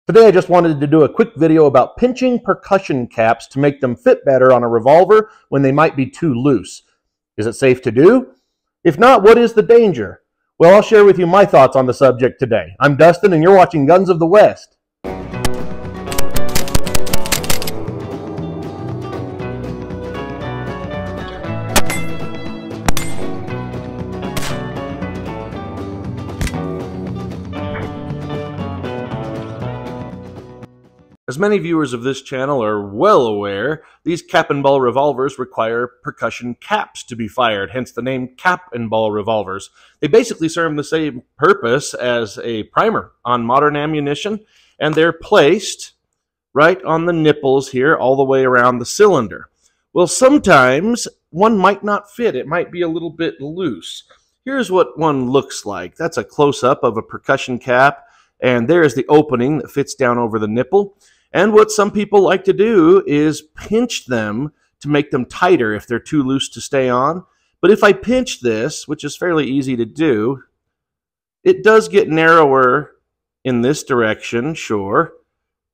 Today I just wanted to do a quick video about pinching percussion caps to make them fit better on a revolver when they might be too loose. Is it safe to do? If not, what is the danger? Well, I'll share with you my thoughts on the subject today. I'm Dustin and you're watching Guns of the West. As many viewers of this channel are well aware, these cap and ball revolvers require percussion caps to be fired, hence the name cap and ball revolvers. They basically serve the same purpose as a primer on modern ammunition, and they're placed right on the nipples here all the way around the cylinder. Well, sometimes one might not fit. It might be a little bit loose. Here's what one looks like. That's a close-up of a percussion cap, and there's the opening that fits down over the nipple. And what some people like to do is pinch them to make them tighter if they're too loose to stay on. But if I pinch this, which is fairly easy to do, it does get narrower in this direction, sure.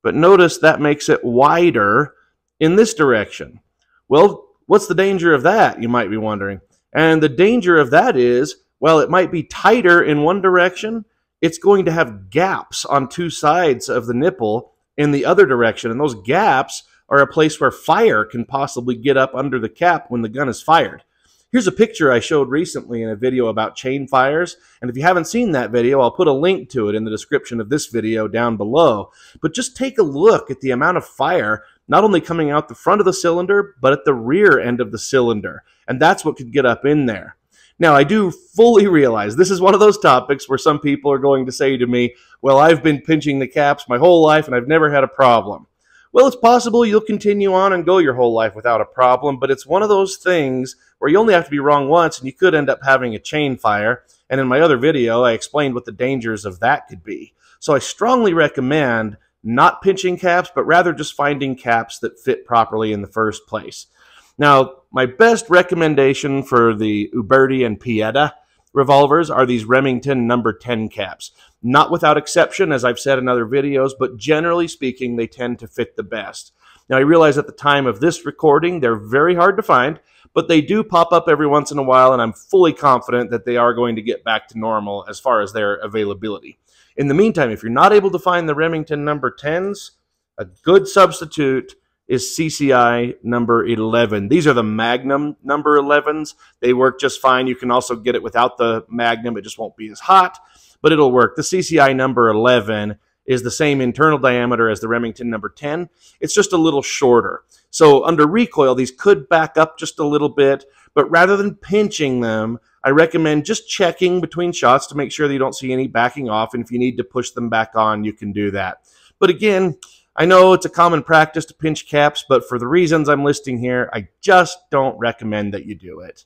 But notice that makes it wider in this direction. Well, what's the danger of that, you might be wondering? And the danger of that is, while it might be tighter in one direction, it's going to have gaps on two sides of the nipple in the other direction, and those gaps are a place where fire can possibly get up under the cap when the gun is fired. Here's a picture I showed recently in a video about chain fires, and if you haven't seen that video, I'll put a link to it in the description of this video down below. But just take a look at the amount of fire not only coming out the front of the cylinder, but at the rear end of the cylinder, and that's what could get up in there. Now, I do fully realize this is one of those topics where some people are going to say to me, well, I've been pinching the caps my whole life and I've never had a problem. Well, it's possible you'll continue on and go your whole life without a problem, but it's one of those things where you only have to be wrong once and you could end up having a chain fire. And in my other video, I explained what the dangers of that could be. So I strongly recommend not pinching caps, but rather just finding caps that fit properly in the first place. Now, my best recommendation for the Uberti and Pieta revolvers are these Remington number 10 caps. Not without exception, as I've said in other videos, but generally speaking, they tend to fit the best. Now, I realize at the time of this recording, they're very hard to find, but they do pop up every once in a while, and I'm fully confident that they are going to get back to normal as far as their availability. In the meantime, if you're not able to find the Remington number 10s, a good substitute is CCI number 11. These are the Magnum number 11s. They work just fine. You can also get it without the Magnum. It just won't be as hot, but it'll work. The CCI number 11 is the same internal diameter as the Remington number 10. It's just a little shorter. So under recoil, these could back up just a little bit, but rather than pinching them, I recommend just checking between shots to make sure that you don't see any backing off, and if you need to push them back on, you can do that. But again, I know it's a common practice to pinch caps, but for the reasons I'm listing here, I just don't recommend that you do it.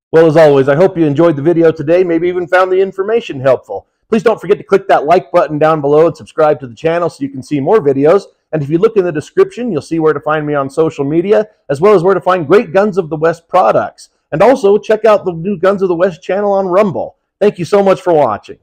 Well, as always, I hope you enjoyed the video today, maybe even found the information helpful. Please don't forget to click that like button down below and subscribe to the channel so you can see more videos. And if you look in the description, you'll see where to find me on social media, as well as where to find great Guns of the West products. And also, check out the new Guns of the West channel on Rumble. Thank you so much for watching.